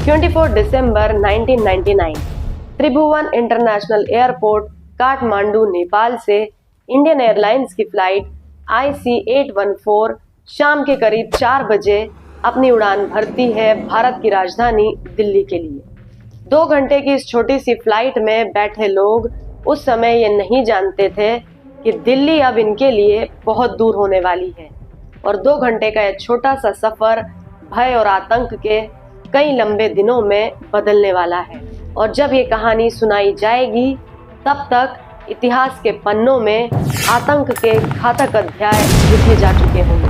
24 दिसंबर 1999 त्रिभुवन international airport Kathmandu Nepal से Indian airlines की flight IC814 शाम के करीब 4 बजे अपनी उड़ान भरती है भारत की राजधानी दिल्ली के लिए। 2 घंटे की इस छोटी सी फ्लाइट में बैठे लोग उस समय ये नहीं जानते थे कि दिल्ली अब इनके लिए बहुत दूर होने वाली है और 2 घंटे का यह छोटा सा सफर भय और आतंक के कई लंबे दिनों में बदलने वाला है। और जब ये कहानी सुनाई जाएगी तब तक इतिहास के पन्नों में आतंक के घातक अध्याय लिखे जा चुके होंगे।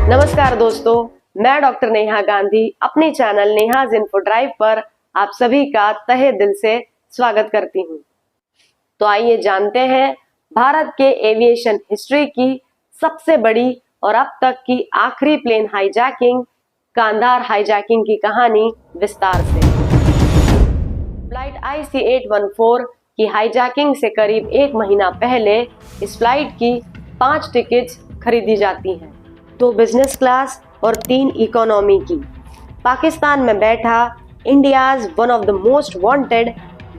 नमस्कार दोस्तों, मैं डॉक्टर नेहा गांधी अपने चैनल नेहाज इन्फो ड्राइव पर आप सभी का तहे दिल से स्वागत करती हूँ। तो आइए जानते हैं भारत के एविएशन हिस्ट्री की सबसे बड़ी और अब तक की आखिरी प्लेन हाईजैकिंग, कांधार हाईजैकिंग की कहानी विस्तार से। फ्लाइट IC814 की हाईजैकिंग से करीब 1 महीना पहले इस फ्लाइट की 5 टिकट्स खरीदी जाती हैं, 2 बिजनेस क्लास और 3 इकोनॉमी की। पाकिस्तान में बैठा India's one of the most wanted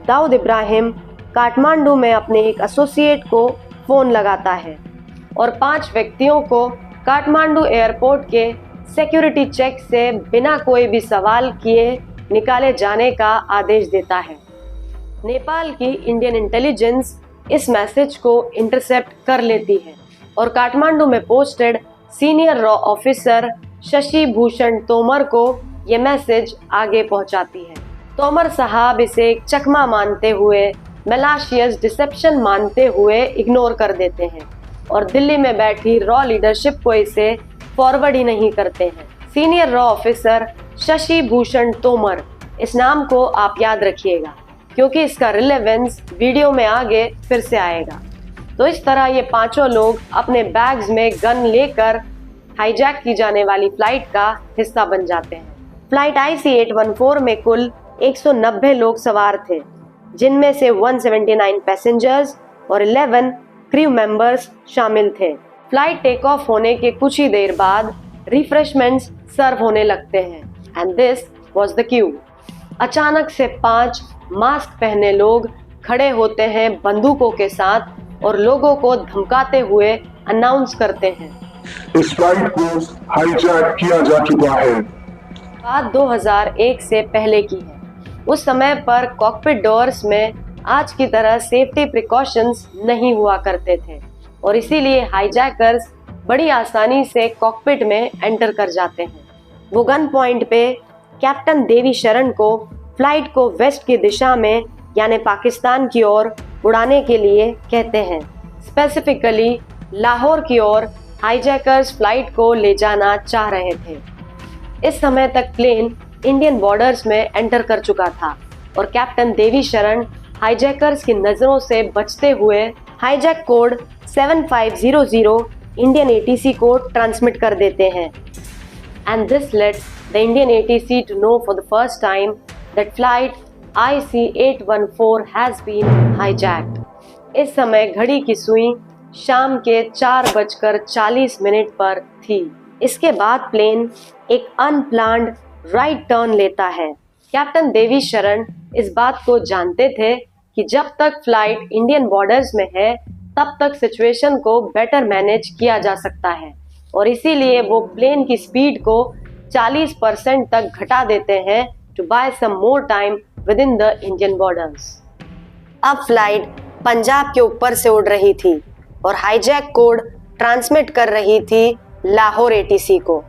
Dawood Ibrahim Kathmandu में अपने एक एसोसिएट को फोन लगाता है और 5 व्यक्तियों को काठमांडू एयरपोर्ट के सिक्योरिटी चेक से बिना कोई भी सवाल किए निकाले जाने का आदेश देता है। नेपाल की इंडियन इंटेलिजेंस इस मैसेज को इंटरसेप्ट कर लेती है और काठमांडू में posted senior raw officer Shashi Bhushan Tomar को ये मैसेज आगे पहुंचाती है। तोमर साहब इसे एक चकमा मानते हुए, मैलाशियस डिसेप्शन मानते हुए इग्नोर कर देते हैं और दिल्ली में बैठी रॉ लीडरशिप को इसे फॉरवर्ड ही नहीं करते हैं। Senior raw officer Shashi Bhushan Tomar, इस नाम को आप याद रखिएगा क्योंकि इसका रिलेवेंस वीडियो में आगे फिर से आएगा। तो इस तरह ये 5 लोग अपने बैग्स में गन लेकर हाईजैक की जाने वाली फ्लाइट का हिस्सा बन जाते हैं। फ्लाइट IC814 में कुल 190 लोग सवार थे, जिनमें से 179 पैसेंजर्स और 11 क्रू मेंबर्स शामिल थे। फ्लाइट टेक ऑफ होने के कुछ ही देर बाद रिफ्रेशमेंट्स सर्व होने लगते हैं and this was the Q. अचानक से 5 मास्क पहने लोग खड़े होते हैं बंदूकों के साथ और लोगों को धमकाते हुए अनाउंस करते हैं, इस फ्लाइट को हाईजैक किया जा चुका है। बात 2001 से पहले की है। उस समय पर कॉकपिट डोर्स में आज की तरह सेफ्टी प्रिकॉशंस नहीं हुआ करते थे और इसीलिए हाईजैकर्स बड़ी आसानी से कॉकपिट में एंटर कर जाते हैं। वो गन पॉइंट पे कैप्टन देवी शरण को फ्लाइट को वेस्ट की दिशा में यानी पाकिस्तान की ओर उड़ाने के लिए कहते हैं। स्पेसिफिकली लाहौर की ओर हाईजैकर्स फ्लाइट को ले जाना चाह रहे थे। इस समय तक प्लेन इंडियन बॉर्डर्स में एंटर कर चुका था और कैप्टन देवी शरण हाईजैकर्स की नजरों से बचते हुए हाईजैक कोड 7500 इंडियन ATC को ट्रांसमिट कर देते हैं and this let the Indian ATC to know for the first time that flight IC814 has been hijacked. इस समय घड़ी की सुई शाम के 4:40 पर थी। इसके बाद प्लेन एक अनप्लान्ड राइट टर्न लेता है। कैप्टन देवी शरण इस बात को जानते थे कि जब तक फ्लाइट इंडियन बॉर्डर्स में है तब तक सिचुएशन को बेटर मैनेज किया जा सकता है और इसीलिए वो प्लेन की स्पीड को 40% तक घटा देते हैं to buy some more time within the Indian borders. अब फ्लाइट पंजाब के ऊपर से उड़ रही थी और हाईजैक कोड ट्रांसमिट कर रही थी लाहौर ATC को।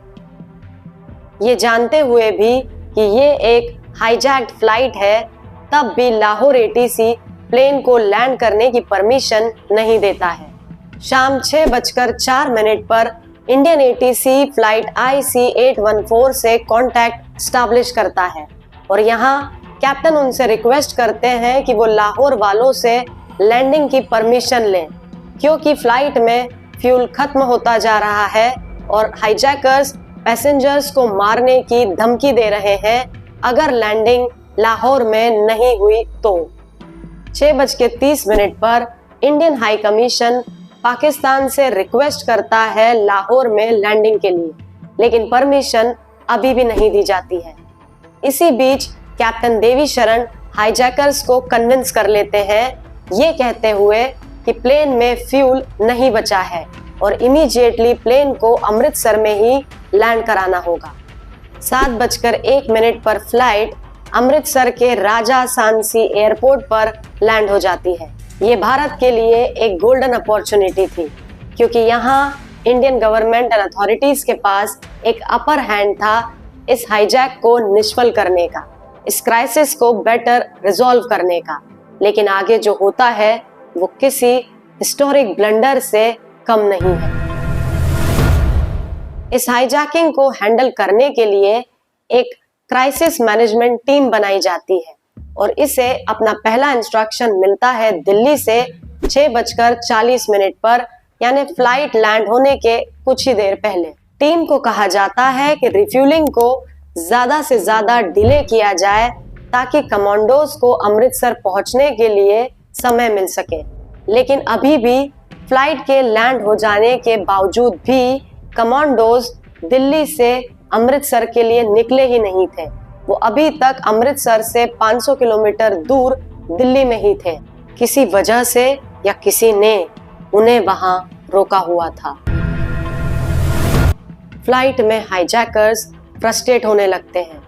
ये जानते हुए भी कि ये एक हाईजैक्ड फ्लाइट है, तब भी लाहौर ATC प्लेन को लैंड करने की परमिशन नहीं देता है। शाम 6:04 पर इंडियन ATC फ्लाइट IC814 से कांटेक्ट स्टैब्लिश करता है और यहाँ कैप्टन उनसे रिक्वेस्ट करते हैं कि वो लाहौर वालों से लैंडिंग की परमिशन लें क्योंकि फ्लाइट में फ्यूल खत्म होता जा रहा है और हाईजैकर्स पैसेंजर्स को मारने की धमकी दे रहे हैं अगर लैंडिंग लाहौर में नहीं हुई तो। 6:30 पर इंडियन हाई कमीशन पाकिस्तान से रिक्वेस्ट करता है लाहौर में लैंडिंग के लिए, लेकिन परमिशन अभी भी नहीं दी जाती है। इसी बीच कैप्टन देवी शरण हाईजैकर्स को कन्विंस कर लेते हैं, ये कहते हुए कि प्लेन में फ्यूल नहीं बचा है और इमीडिएटली प्लेन को अमृतसर में ही लैंड कराना होगा। 7:01 पर फ्लाइट अमृतसर के राजा सांसी एयरपोर्ट पर लैंड हो जाती है। ये भारत के लिए एक गोल्डन अपॉर्चुनिटी थी, क्योंकि यहाँ इंडियन गवर्नमेंट एंड अथॉरिटीज के पास एक अपर हैंड था इस हाईजैक को निष्फल करने का, इस क्राइसिस को बेटर रिजॉल्व करने का। लेकिन आगे जो होता है वो किसी हिस्टोरिक ब्लंडर से कम नहीं है। इस हाईजैकिंग को हैंडल करने के लिए एक क्राइसिस मैनेजमेंट टीम बनाई जाती है और इसे अपना पहला इंस्ट्रक्शन मिलता है दिल्ली से 6:40 पर, यानी फ्लाइट लैंड होने के कुछ ही देर पहले। टीम को कहा जाता है कि रिफ्यूलिंग को ज्यादा से ज्यादा डिले किया जाए ताकि कमांडोज को अमृतसर पहुंचने के लिए समय मिल सके। लेकिन अभी भी फ्लाइट के लैंड हो जाने के बावजूद भी कमांडोज दिल्ली से अमृतसर के लिए निकले ही नहीं थे। वो अभी तक अमृतसर से 500 किलोमीटर दूर दिल्ली में ही थे। किसी वजह से या किसी ने उन्हें वहां रोका हुआ था। फ्लाइट में हाईजैकर्स फ्रस्ट्रेट होने लगते हैं।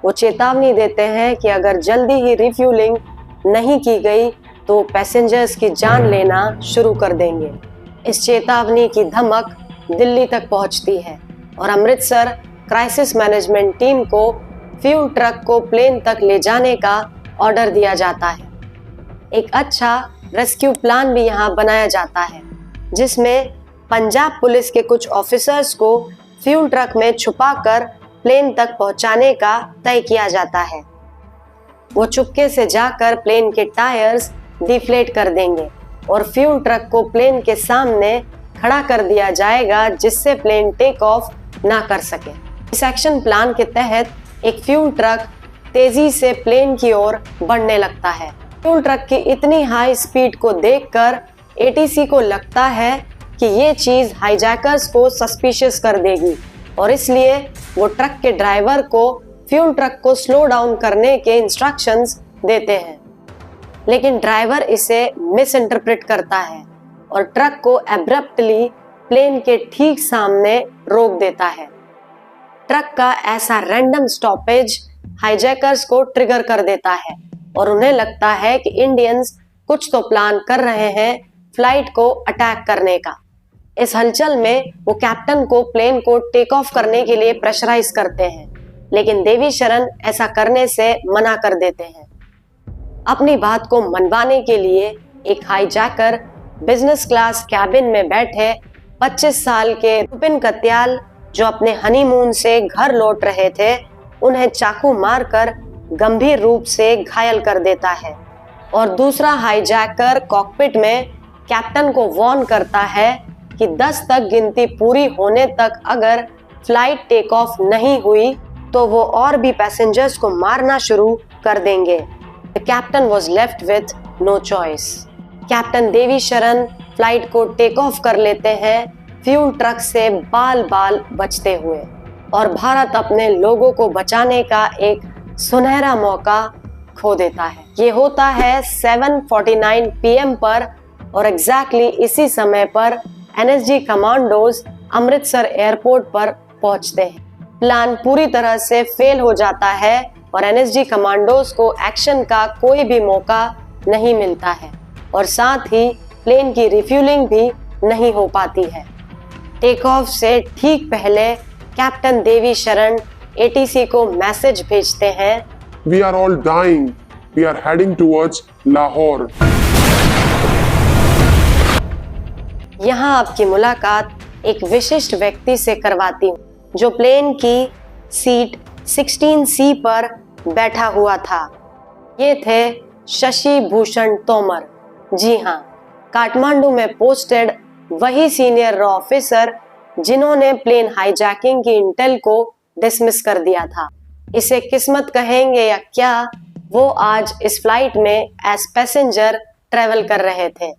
वो चेतावनी देते हैं कि अगर जल्दी ही रिफ्यूलिंग नहीं की गई तो पैसेंजर्स की जान लेना शुरू कर देंगे। इस चेतावनी की धमक दिल्ली तक पहुंचती है और अमृतसर क्राइसिस मैनेजमेंट टीम को फ्यूल ट्रक को प्लेन तक ले जाने का ऑर्डर दिया जाता है। एक अच्छा रेस्क्यू प्लान भी यहाँ बनाया जाता है, जिसमें पंजाब पुलिस के कुछ ऑफिसर्स को फ्यूल ट्रक में छुपाकर प्लेन तक पहुंचाने का तय किया जाता है। वो चुपके से जाकर प्लेन के टायर्स डिफ्लेट कर देंगे और फ्यूल ट्रक को प्लेन के सामने खड़ा कर दिया जाएगा, जिससे प्लेन टेक ऑफ ना कर सके। इस एक्शन प्लान के तहत एक फ्यूल ट्रक तेजी से प्लेन की ओर बढ़ने लगता है। फ्यूल ट्रक की इतनी हाई स्पीड को देखकर एटीसी को लगता है कि ये चीज हाईजैकर्स को सस्पिशियस कर देगी और इसलिए वो ट्रक के ड्राइवर को फ्यूल ट्रक को स्लो डाउन करने के इंस्ट्रक्शंस देते हैं। लेकिन ड्राइवर इसे मिस इंटरप्रेट करता है और ट्रक को एब्रप्टली प्लेन के ठीक सामने रोक देता है। ट्रक का ऐसा रैंडम स्टॉपेज हाईजैकर्स को ट्रिगर कर देता है और उन्हें लगता है कि इंडियंस कुछ तो प्लान कर रहे हैं फ्लाइट को अटैक करने का। इस हलचल में वो कैप्टन को प्लेन को टेक ऑफ करने के लिए प्रेशराइज करते हैं, लेकिन देवी शरण ऐसा करने से मना कर देते हैं। अपनी बात को मनवाने के लिए एक हाईजैकर बिजनेस क्लास कैबिन में बैठे 25 साल के रुपिन कत्याल, जो अपने हनीमून से घर लौट रहे थे, उन्हें चाकू मारकर गंभीर रूप से घायल कर देता है और दूसरा हाईजैकर कॉकपिट में कैप्टन को वार्न करता है कि 10 तक गिनती पूरी होने तक अगर फ्लाइट टेक ऑफ नहीं हुई तो वो और भी पैसेंजर्स को मारना शुरू कर देंगे। The captain was left with no choice. Captain Devi Sharan flight को टेक ऑफ कर लेते हैं, फ्यूल ट्रक से बाल बाल बचते हुए, और भारत अपने लोगों को बचाने का एक सुनहरा मौका खो देता है। ये होता है 7:49 PM पर और एग्जैक्टली इसी समय पर एनएसजी कमांडोज अमृतसर एयरपोर्ट पर पहुंचते हैं। प्लान पूरी तरह से फेल हो जाता है और एनएसजी कमांडोज को एक्शन का कोई भी मौका नहीं मिलता है और साथ ही प्लेन की रिफ्यूलिंग भी नहीं हो पाती है। टेक ऑफ से ठीक पहले कैप्टन देवी शरण एटीसी को मैसेज भेजते हैं, We are all dying. We are heading towards Lahore. यहाँ आपकी मुलाकात एक विशिष्ट व्यक्ति से करवाती हूँ, जो प्लेन की सीट 16C पर बैठा हुआ था। ये थे शशि भूषण तोमर। जी हाँ, काठमांडू में पोस्टेड वही सीनियर रॉ ऑफिसर जिन्होंने प्लेन हाईजैकिंग की इंटेल को डिसमिस कर दिया था। इसे किस्मत कहेंगे या क्या, वो आज इस फ्लाइट में एज पैसेंजर ट्रेवल कर रहे थे।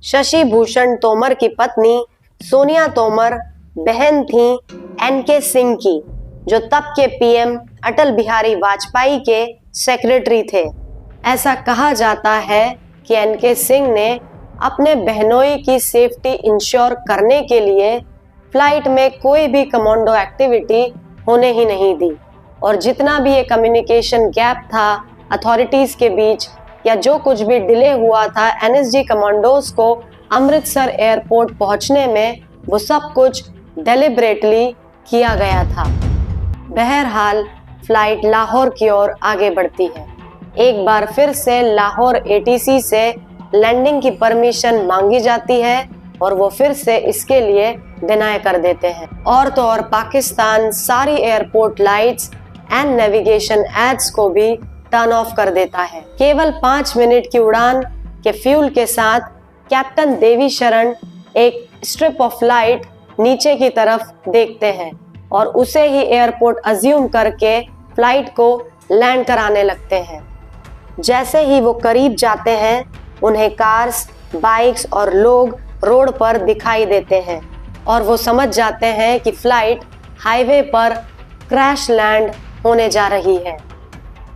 शशि भूषण तोमर की पत्नी सोनिया तोमर बहन थी एनके सिंह की, जो तब के पीएम अटल बिहारी वाजपेयी के सेक्रेटरी थे। ऐसा कहा जाता है कि एनके सिंह ने अपने बहनोई की सेफ्टी इंश्योर करने के लिए फ्लाइट में कोई भी कमांडो एक्टिविटी होने ही नहीं दी, और जितना भी ये कम्युनिकेशन गैप था अथॉरिटीज के बीच या जो कुछ भी डिले हुआ था एनएसजी कमांडोज को अमृतसर एयरपोर्ट पहुंचने में, वो सब कुछ डेलिबरेटली किया गया था। बहरहाल फ्लाइट लाहौर की ओर आगे बढ़ती है। एक बार फिर से लाहौर एटीसी से लैंडिंग की परमिशन मांगी जाती है और वो फिर से इसके लिए डिनाई कर देते हैं। और तो और पाकिस्तान सारी airport lights and navigation aids को भी टर्न ऑफ कर देता है। केवल 5 मिनट की उड़ान के फ्यूल के साथ कैप्टन देवी शरण एक स्ट्रिप ऑफ लाइट नीचे की तरफ देखते हैं और उसे ही एयरपोर्ट अज्यूम करके फ्लाइट को लैंड कराने लगते हैं। जैसे ही वो करीब जाते हैं उन्हें कार्स, बाइक्स और लोग रोड पर दिखाई देते हैं और वो समझ जाते हैं कि फ्लाइट हाईवे पर क्रैश लैंड होने जा रही है।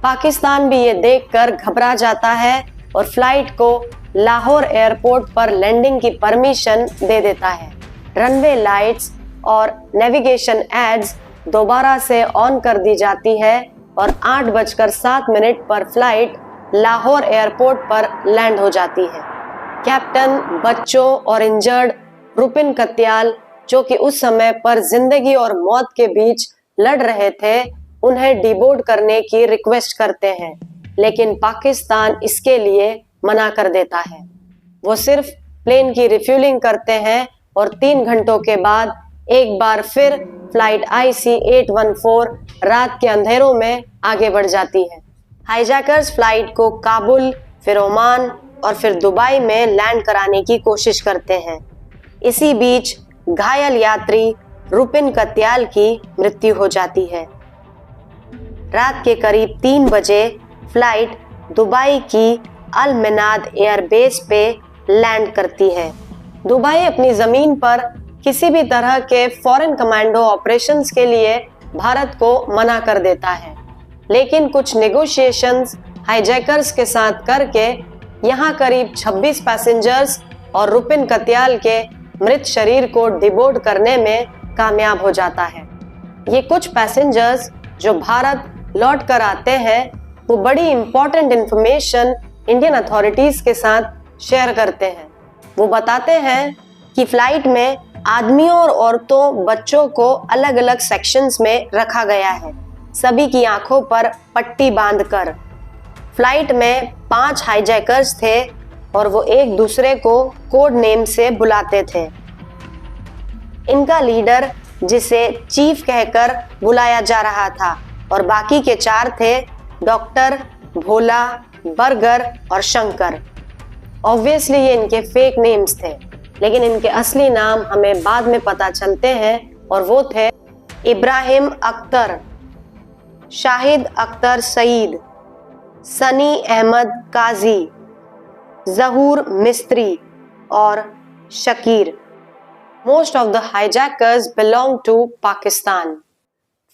पाकिस्तान भी ये देखकर घबरा जाता है और फ्लाइट को लाहौर एयरपोर्ट पर लैंडिंग की परमिशन दे देता है। रनवे लाइट्स और नेविगेशन एड्स दोबारा से ऑन कर दी जाती है और 8:07 पर फ्लाइट लाहौर एयरपोर्ट पर लैंड हो जाती है। कैप्टन, बच्चों और इंजर्ड रुपिन कत्याल, जो कि उस समय पर जिंदगी और मौत के बीच लड़ रहे थे, उन्हें डिबोर्ड करने की रिक्वेस्ट करते हैं, लेकिन पाकिस्तान इसके लिए मना कर देता है। वो सिर्फ प्लेन की रिफ्यूलिंग करते हैं और 3 घंटों के बाद एक बार फिर फ्लाइट IC-814 रात के अंधेरों में आगे बढ़ जाती है। हाईजैकर्स फ्लाइट को काबुल, फिर ओमान और फिर दुबई में लैंड कराने की कोशिश करते हैं। इसी बीच घायल यात्री रुपिन कत्याल की मृत्यु हो जाती है। रात के करीब 3 बजे फ्लाइट दुबई की अल मिनाद एयरबेस पे लैंड करती है। दुबई अपनी जमीन पर किसी भी तरह के फॉरेन कमांडो ऑपरेशंस के लिए भारत को मना कर देता है, लेकिन कुछ नेगोशिएशंस हाईजैकर्स के साथ करके यहाँ करीब 26 पैसेंजर्स और रुपिन कत्याल के मृत शरीर को डिबोर्ड करने में कामयाब हो जाता है। ये कुछ पैसेंजर्स जो भारत लौट कर आते हैं वो बड़ी इंपॉर्टेंट इंफॉर्मेशन इंडियन अथॉरिटीज के साथ शेयर करते हैं। वो बताते हैं कि फ्लाइट में आदमियों और औरतों, बच्चों को अलग अलग सेक्शंस में रखा गया है, सभी की आंखों पर पट्टी बांधकर। फ्लाइट में 5 हाईजैकर्स थे और वो एक दूसरे को कोड नेम से बुलाते थे। इनका लीडर, जिसे चीफ कहकर बुलाया जा रहा था, और बाकी के 4 थे डॉक्टर, भोला, बर्गर और शंकर। ऑब्वियसली ये इनके फेक नेम्स थे, लेकिन इनके असली नाम हमें बाद में पता चलते हैं और वो थे इब्राहिम अख्तर, शाहिद अख्तर सईद, सनी अहमद काजी, जहूर मिस्त्री और Shakir. Most of the hijackers belong to Pakistan.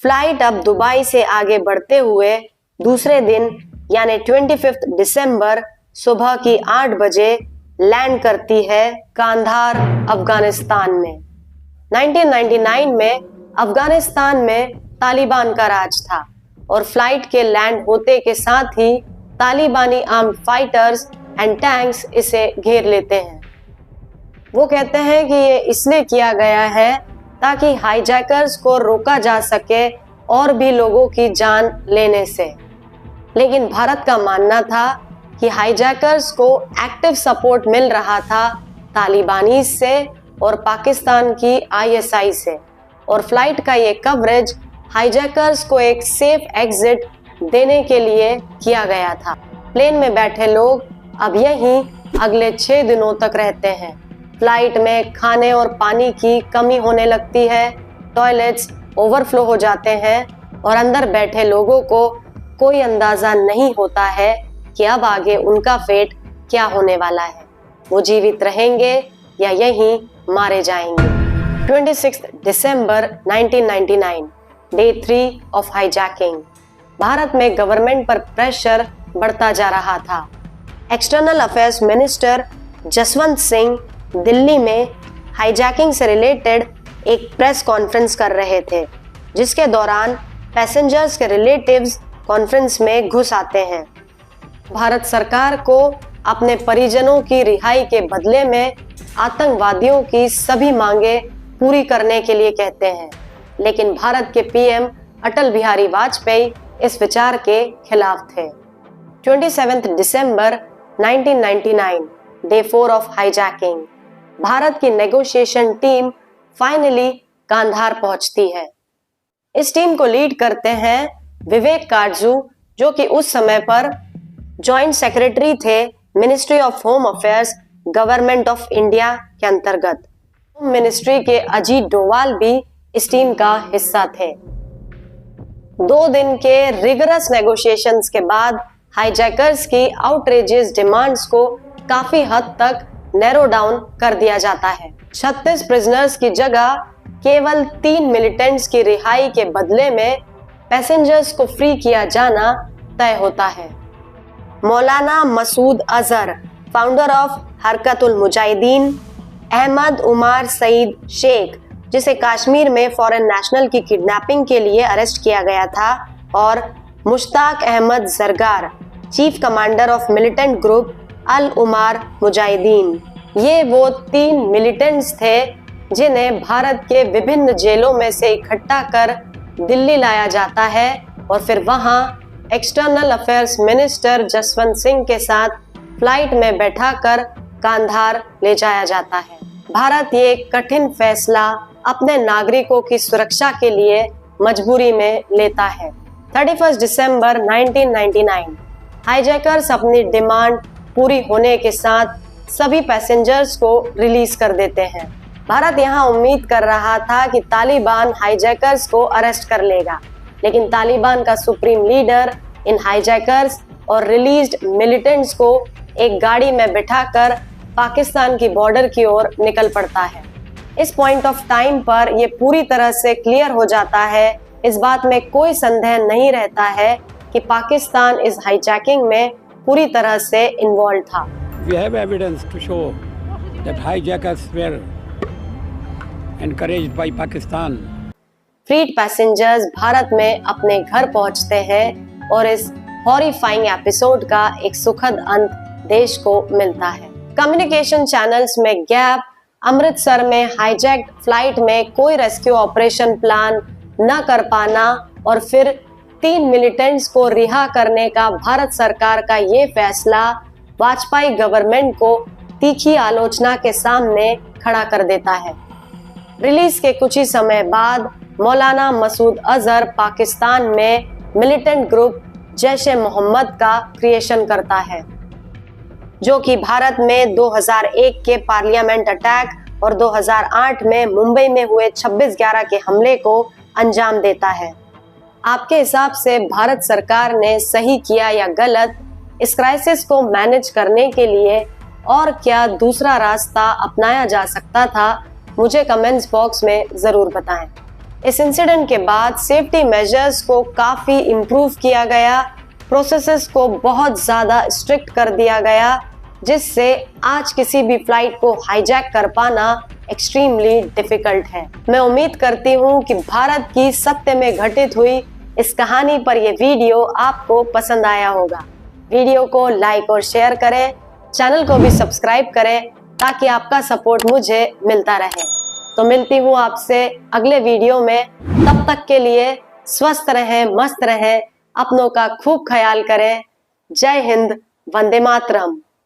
Flight अब दुबई से आगे बढ़ते हुए दूसरे दिन यानी 25 दिसंबर सुबह की 8 बजे लैंड करती है कांधार, अफगानिस्तान में। 1999 में अफगानिस्तान में तालिबान का राज था और फ्लाइट के लैंड होते के साथ ही तालिबानी आर्म्ड फाइटर्स एंड टैंक्स इसे घेर लेते हैं। वो कहते हैं कि ये इसलिए किया गया है ताकि हाईजैकर्स को रोका जा सके और भी लोगों की जान लेने से, लेकिन भारत का मानना था कि हाईजैकर्स को एक्टिव सपोर्ट मिल रहा था तालिबानी से और पाकिस्तान की ISI से, और फ्लाइट का ये कवरेज हाईजैकर्स को एक सेफ एग्जिट देने के लिए किया गया था। प्लेन में बैठे लोग अब यहीं अगले 6 दिनों तक रहते हैं। फ्लाइट में खाने और पानी की कमी होने लगती है, टॉयलेट्स ओवरफ्लो हो जाते हैं और अंदर बैठे लोगों को कोई अंदाजा नहीं होता है कि अब आगे उनका फेट क्या होने वाला है। वो जीवित रहेंगे या यहीं मारे जाएंगे। 26 दिसंबर 1999, डे 3 ऑफ हाईजैकिंग। भारत में गवर्नमेंट पर प्रेशर बढ़ता जा रहा था। External affairs minister Jaswant Singh Delhi में हाईजैकिंग से रिलेटेड एक प्रेस कॉन्फ्रेंस कर रहे थे, जिसके दौरान पैसेंजर्स के रिलेटिव्स कॉन्फ्रेंस में घुस आते हैं। भारत सरकार को अपने परिजनों की रिहाई के बदले में आतंकवादियों की सभी मांगें पूरी करने के लिए कहते हैं, लेकिन भारत के पीएम अटल बिहारी वाजपेयी इस विचार के खिलाफ थे। 27 दिसंबर 1999, डे 4 ऑफ हाईजैकिंग। भारत की नेगोशिएशन टीम फाइनली कांधार पहुंचती है। इस टीम को लीड करते हैं विवेक काटजू, जो कि उस समय पर जॉइंट सेक्रेटरी थे ministry of home affairs government of India के अंतर्गत। होम मिनिस्ट्री के अजीत डोवाल भी इस टीम का हिस्सा थे। 2 दिन के रिगरस नेगोशिएशंस के बाद हाईजैकर्स की आउटरेजियस डिमांड्स को काफी हद तक नैरो डाउन कर दिया जाता है। 36 प्रिजनर्स की जगह केवल 3 मिलिटेंट्स की रिहाई के बदले में पैसेंजर्स को फ्री किया जाना तय होता है। मौलाना मसूद अजहर, फाउंडर ऑफ हरकतुल मुजाहिदीन, अहमद उमर सईद शेख, जिसे कश्मीर में फॉरेन नेशनल की किडनैपिंग के लिए अरेस्ट किया गया था, और Mushtaq Ahmad Zargar, chief commander of militant group Al Umar Mujahideen. ये वो 3 मिलिटेंट्स थे जिन्हें भारत के विभिन्न जेलों में से इकट्ठा कर दिल्ली लाया जाता है और फिर वहां external affairs minister Jaswant Singh के साथ फ्लाइट में बैठाकर कांधार ले जाया जाता है। भारत ये कठिन फैसला अपने नागरिकों की सुरक्षा के लिए मजबूरी में लेता है। 31 दिसंबर 1999, हाईजैकर्स अपनी डिमांड पूरी होने के साथ सभी पैसेंजर्स को रिलीज कर देते हैं। भारत यहां उम्मीद कर रहा था कि तालिबान हाईजैकर्स को अरेस्ट कर लेगा, लेकिन तालिबान का सुप्रीम लीडर इन हाईजैकर्स और रिलीज्ड मिलिटेंट्स को एक गाड़ी में बिठाकर पाकिस्तान की बॉर्डर की ओर निकल पड़ता है। इस पॉइंट ऑफ टाइम पर यह पूरी तरह से क्लियर हो जाता है, इस बात में कोई संदेह नहीं रहता है कि पाकिस्तान इस हाईजैकिंग में पूरी तरह से इन्वॉल्व था। We have evidence to show that hijackers were encouraged by Pakistan. Freed passengers Bharat में अपने घर पहुंचते हैं और इस हॉरिफाइंग एपिसोड का एक सुखद अंत देश को मिलता है। कम्युनिकेशन चैनल्स में गैप, अमृतसर में हाईजैक्ड फ्लाइट में कोई रेस्क्यू ऑपरेशन प्लान न कर पाना और फिर 3 मिलिटेंट्स को रिहा करने का भारत सरकार का ये फैसला वाजपेयी गवर्नमेंट को तीखी आलोचना के सामने खड़ा कर देता है। रिलीज के कुछ ही समय बाद मौलाना मसूद अजहर पाकिस्तान में मिलिटेंट ग्रुप जैश-ए-मोहम्मद का क्रिएशन करता है, जो कि भारत में 2001 के पार्लियामेंट अटैक और 2008 में मुंबई में हुए 26/11 के हमले को अंजाम देता है। आपके हिसाब से भारत सरकार ने सही किया या गलत? इस क्राइसिस को मैनेज करने के लिए और क्या दूसरा रास्ता अपनाया जा सकता था? मुझे कमेंट्स बॉक्स में जरूर बताएं। इस इंसिडेंट के बाद सेफ्टी मेजर्स को काफी इम्प्रूव किया गया, प्रोसेसेस को बहुत ज्यादा स्ट्रिक्ट कर दिया गया, जिससे आज किसी भी फ्लाइट को हाईजैक कर पाना एक्सट्रीमली डिफिकल्ट है। मैं उम्मीद करती हूँ कि भारत की सत्य में घटित हुई इस कहानी पर यह वीडियो आपको पसंद आया होगा। वीडियो को लाइक और शेयर करें, चैनल को भी सब्सक्राइब करें ताकि आपका सपोर्ट मुझे मिलता रहे। तो मिलती हूँ आपसे अगले वीडियो में, तब तक के लिए स्वस्थ रहें, मस्त रहें, अपनों का खूब ख्याल करें। जय हिंद, वंदे मातरम।